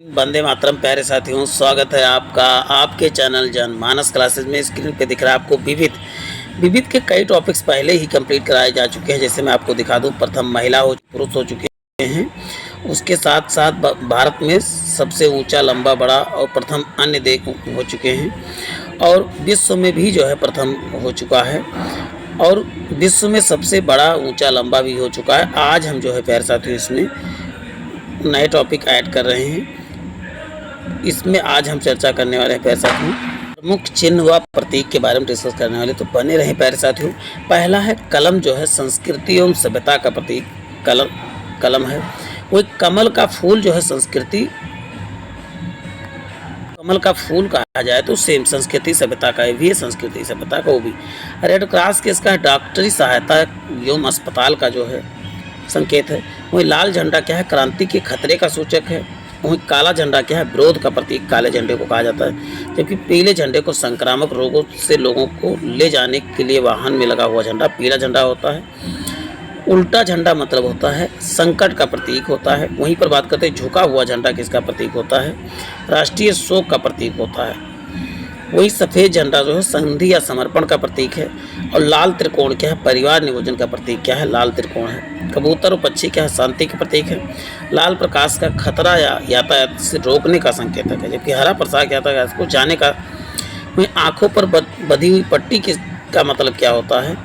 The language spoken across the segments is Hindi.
वंदे मातरम प्यारे साथियों, स्वागत है आपका आपके चैनल जनमानस क्लासेस में। स्क्रीन पे दिख रहा है आपको विविध विविध के कई टॉपिक्स पहले ही कंप्लीट कराए जा चुके हैं। जैसे मैं आपको दिखा दूं, प्रथम महिला हो पुरुष हो चुके हैं। उसके साथ साथ भारत में सबसे ऊंचा लंबा बड़ा और प्रथम अन्य देश हो चुके हैं, और विश्व में भी जो है प्रथम हो चुका है, और विश्व में सबसे बड़ा ऊंचा लंबा भी हो चुका है। आज हम जो है प्यारे साथियों इसमें नए टॉपिक ऐड कर रहे हैं। इसमें आज हम चर्चा करने वाले हैं प्यारे साथियों प्रमुख चिन्ह व प्रतीक के बारे में डिस्कस करने वाले, तो बने रहे प्यारे साथियों। पहला है कलम, जो है संस्कृति एवं सभ्यता का प्रतीक कलम है। वही कमल का फूल जो है संस्कृति, कमल का फूल कहा जाए तो सेम संस्कृति सभ्यता का भी है, संस्कृति सभ्यता का वो भी। रेड क्रॉस किसका है? डॉक्टरी सहायता एवं अस्पताल का जो है संकेत है। वही लाल झंडा क्या है? क्रांति के खतरे का सूचक है। वहीं काला झंडा क्या है? विरोध का प्रतीक काले झंडे को कहा जाता है। जबकि पीले झंडे को संक्रामक रोगों से लोगों को ले जाने के लिए वाहन में लगा हुआ झंडा पीला झंडा होता है। उल्टा झंडा मतलब होता है संकट का प्रतीक होता है। वहीं पर बात करते हैं झुका हुआ झंडा किसका प्रतीक होता है? राष्ट्रीय शोक का प्रतीक होता है। वही सफ़ेद झंडा जो है संधि या समर्पण का प्रतीक है। और लाल त्रिकोण क्या है? परिवार नियोजन का प्रतीक क्या है? लाल त्रिकोण है। कबूतर और पक्षी क्या है? शांति के प्रतीक है। लाल प्रकाश का खतरा या यातायात से रोकने का संकेतक है, जबकि हरा प्रकाश यातायात को जाने का। वहीं आँखों पर बंधी हुई पट्टी का मतलब क्या होता है?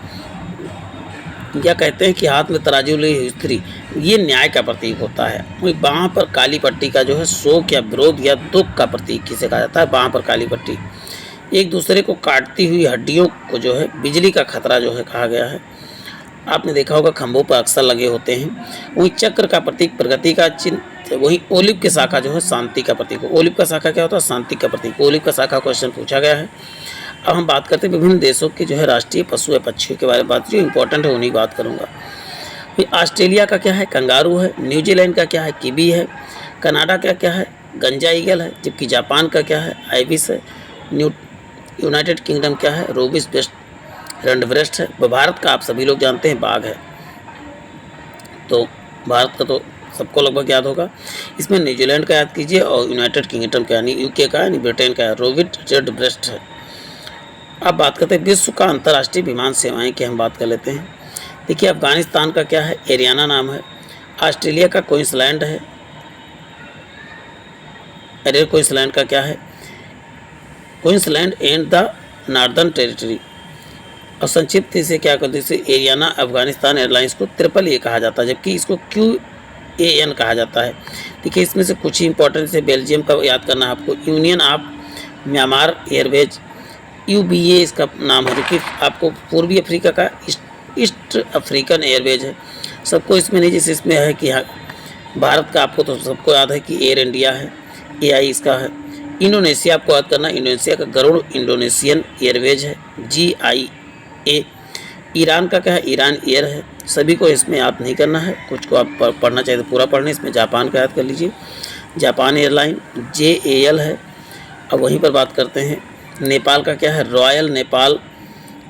क्या कहते हैं कि हाथ में तराजू ली हुई स्त्री, ये न्याय का प्रतीक होता है। वही बाँह पर काली पट्टी का जो है शोक या विरोध या दुख का प्रतीक किसे कहा जाता है? बाँह पर काली पट्टी। एक दूसरे को काटती हुई हड्डियों को जो है बिजली का खतरा जो है कहा गया है। आपने देखा होगा खंभों पर अक्सर लगे होते हैं। वहीं चक्र का प्रतीक प्रगति का चिन्ह। वहीं ओलिव की शाखा जो है शांति का प्रतीक। ओलिव का शाखा क्या होता है? शांति का प्रतीक। ओलिव का शाखा क्वेश्चन पूछा गया है। अब हम बात करते हैं विभिन्न देशों के जो है राष्ट्रीय पशु या पक्षियों के बारे में। बात जो इंपॉर्टेंट है उन्हीं बात करूँगा। ऑस्ट्रेलिया का क्या है? कंगारू है। न्यूजीलैंड का क्या है? किवी है। कनाडा का क्या है? गंजा ईगल है। जबकि जापान का क्या है? आइबिस है। यूनाइटेड किंगडम क्या है? रोबिस बेस्ट रेडब्रेस्ट है। भारत का आप सभी लोग जानते हैं बाघ है। तो भारत का तो सबको लगभग याद होगा। इसमें न्यूजीलैंड का याद कीजिए, और यूनाइटेड किंगडम का यानी यूके का यानी ब्रिटेन का रोबिस रेडब्रेस्ट है। अब बात करते हैं विश्व का अंतर्राष्ट्रीय विमान सेवाएं की हम बात कर लेते हैं। देखिए अफगानिस्तान का क्या है? एरियाना नाम है। ऑस्ट्रेलिया का क्वींसलैंड है। अरे क्वींसलैंड का क्या है? Queensland and the northern territory. और संक्षिप्त इसे क्या करते हैं? एरियाना अफगानिस्तान एयरलाइंस को ए कहा जाता है, जबकि इसको QAN कहा जाता है। देखिए इसमें से कुछ ही इंपॉर्टेंट है। बेल्जियम का याद करना है आपको, union of Myanmar Airways UBA इसका नाम है, जो कि आपको पूर्वी अफ्रीका का ईस्ट अफ्रीकन एयरवेज है। सबको इसमें नहीं, जैसे इसमें है कि भारत का आपको तो सबको याद है कि एयर इंडिया है, AI इसका है। इंडोनेशिया आपको याद करना, इंडोनेशिया का गरुड़ इंडोनेशियन एयरवेज है, GIA। ईरान का क्या है? ईरान एयर है। सभी को इसमें याद नहीं करना है, कुछ को आप पढ़ना चाहिए तो पूरा पढ़ना। इसमें जापान का याद कर लीजिए, जापान एयरलाइन JAL है। अब वहीं पर बात करते हैं नेपाल का क्या है? रॉयल नेपाल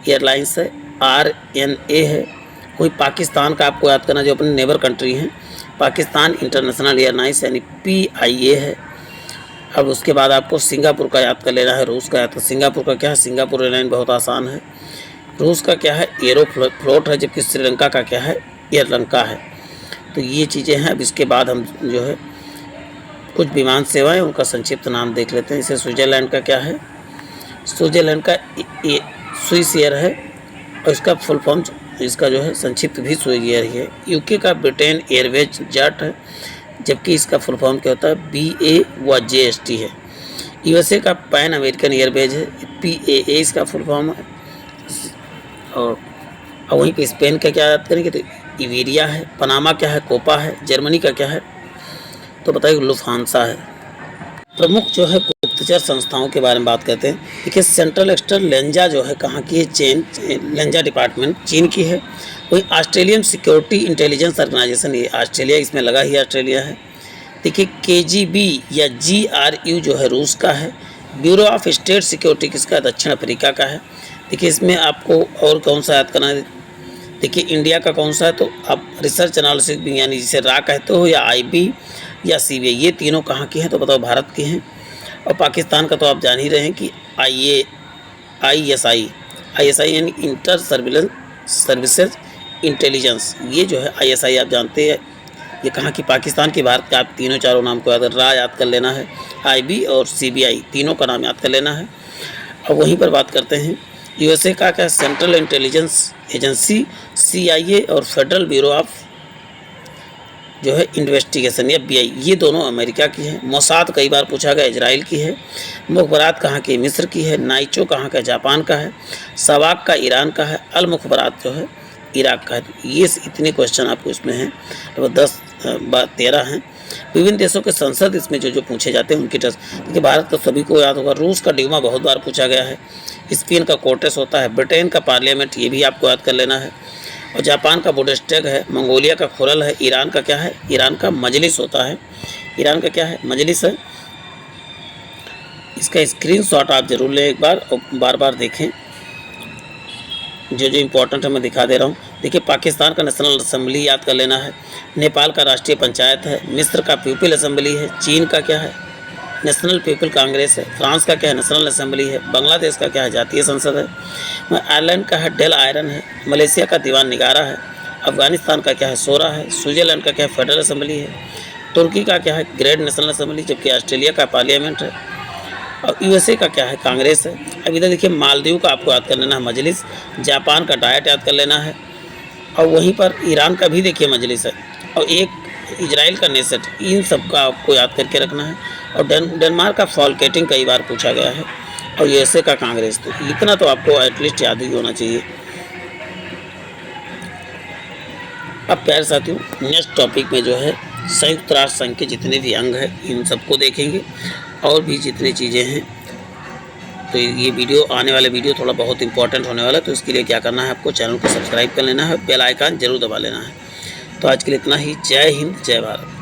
एयरलाइंस है, RNA है। कोई पाकिस्तान का आपको याद करना, जो अपने नेबर कंट्री हैं, पाकिस्तान इंटरनेशनल एयरलाइंस यानी PIA है। अब उसके बाद आपको सिंगापुर का याद कर लेना है, रूस का याद कर। सिंगापुर का क्या है? सिंगापुर एयरलाइन बहुत आसान है। रूस का क्या है? एरोफ्लोट है। जबकि श्रीलंका का क्या है? एयरलंका है। तो ये चीज़ें हैं। अब इसके बाद हम जो है कुछ विमान सेवाएं उनका संक्षिप्त नाम देख लेते हैं। इसे स्विट्ज़रलैंड का क्या है? स्विट्ज़रलैंड का स्विस एयर है, और इसका फुल फॉर्म इसका जो है संक्षिप्त भी स्विस एयर ही है। UK का ब्रिटेन एयरवेज जेट है, जबकि इसका फुल फॉर्म क्या होता है? BA व JST है। USA का पैन अमेरिकन एयरवेज है, PAA इसका फुल फॉर्म है। और वहीं पे स्पेन का क्या याद करेंगे तो इवेरिया है। पनामा क्या है? कोपा है। जर्मनी का क्या है? तो बताइए लुफ्थांसा है। प्रमुख जो है गुप्तचर संस्थाओं के बारे में बात करते हैं। देखिए सेंट्रल एक्सटर लेंजा जो है कहाँ की है? लेंजा डिपार्टमेंट चीन की है। वही ऑस्ट्रेलियन सिक्योरिटी इंटेलिजेंस ऑर्गेनाइजेशन, ये ऑस्ट्रेलिया इसमें लगा ही ऑस्ट्रेलिया है। देखिए KGB या GRU जो है रूस का है। ब्यूरो ऑफ स्टेट सिक्योरिटी किसका? दक्षिण अफ्रीका का है। देखिए इसमें आपको और कौन सा याद करना है? देखिए इंडिया का कौन सा है? तो आप रिसर्च एनालिसिस यानी जिसे रा कहते हो, या या सीबीआई, ये तीनों कहाँ की हैं? तो बताओ भारत की हैं। और पाकिस्तान का तो आप जान ही रहे हैं कि आईएसआई यानी इंटर सर्विलेंस सर्विसेज इंटेलिजेंस, ये जो है आईएसआई आप जानते हैं, ये कहाँ की? पाकिस्तान की। भारत के आप तीनों चारों नाम को याद कर लेना है, आईबी और सीबीआई, तीनों का नाम याद कर लेना है। अब वहीं पर बात करते हैं यूएसए का क्या? सेंट्रल इंटेलिजेंस एजेंसी सीआईए और फेडरल ब्यूरो ऑफ जो है इन्वेस्टिगेशन एफबीआई, ये दोनों अमेरिका की है। मोसाद कई बार पूछा गया, इजराइल की है। मुखबरात कहाँ की? मिस्र की है। नाइचो कहाँ का? जापान का है। सवाक का ईरान का है। अल मुखबरात जो है इराक का है। ये इतने क्वेश्चन आपको इसमें हैं, लगभग 10-13 हैं। विभिन्न देशों के संसद इसमें जो पूछे जाते हैं उनकी टेस्ट। देखिए भारत का सभी को याद होगा, रूस का ड्यूमा बहुत बार पूछा गया है। स्पेन का कोर्टेस होता है। ब्रिटेन का पार्लियामेंट, ये भी आपको याद कर लेना है। और जापान का बुंडेस्टैग है। मंगोलिया का खुरल है। ईरान का क्या है? ईरान का मजलिस होता है। ईरान का क्या है? मजलिस है। इसका स्क्रीनशॉट आप जरूर लें एक बार और बार बार देखें, जो इम्पोर्टेंट है मैं दिखा दे रहा हूँ। देखिए पाकिस्तान का नेशनल असेंबली याद कर लेना है। नेपाल का राष्ट्रीय पंचायत है। मिस्र का पीपल असेंबली है। चीन का क्या है? नेशनल पीपल कांग्रेस है। फ्रांस का क्या है? नेशनल असेंबली है। बांग्लादेश का क्या है? जातीय संसद है। आयरलैंड का है डेल आयरन है। मलेशिया का दीवान निगारा है। अफगानिस्तान का क्या है? सोरा है। स्विट्जरलैंड का क्या है? फेडरल असेंबली है। तुर्की का क्या है? ग्रेट नेशनल असेंबली, जबकि ऑस्ट्रेलिया का पार्लियामेंट है। और यूएसए का क्या है? कांग्रेस है। अब इधर देखिए मालदीव का आपको याद कर लेना है, मजलिस। जापान का डायट याद कर लेना है। और वहीं पर ईरान का भी देखिए मजलिस है। और एक इजराइल का नेसेट, इन सब का आपको याद करके रखना है। और डेनमार्क का फॉलकेटिंग कई बार पूछा गया है। और यूएसए का कांग्रेस, तो इतना तो आपको एटलीस्ट याद ही होना चाहिए। अब प्यारे साथियों, नेक्स्ट टॉपिक में जो है संयुक्त राष्ट्र संघ के जितने भी अंग हैं इन सबको देखेंगे, और भी जितनी चीज़ें हैं। तो ये वीडियो, आने वाले वीडियो थोड़ा बहुत इंपॉर्टेंट होने वाला है, तो इसके लिए क्या करना है? आपको चैनल को सब्सक्राइब कर लेना है, बेल आइकन जरूर दबा लेना है। तो आज के लिए इतना ही। जय हिंद, जय भारत।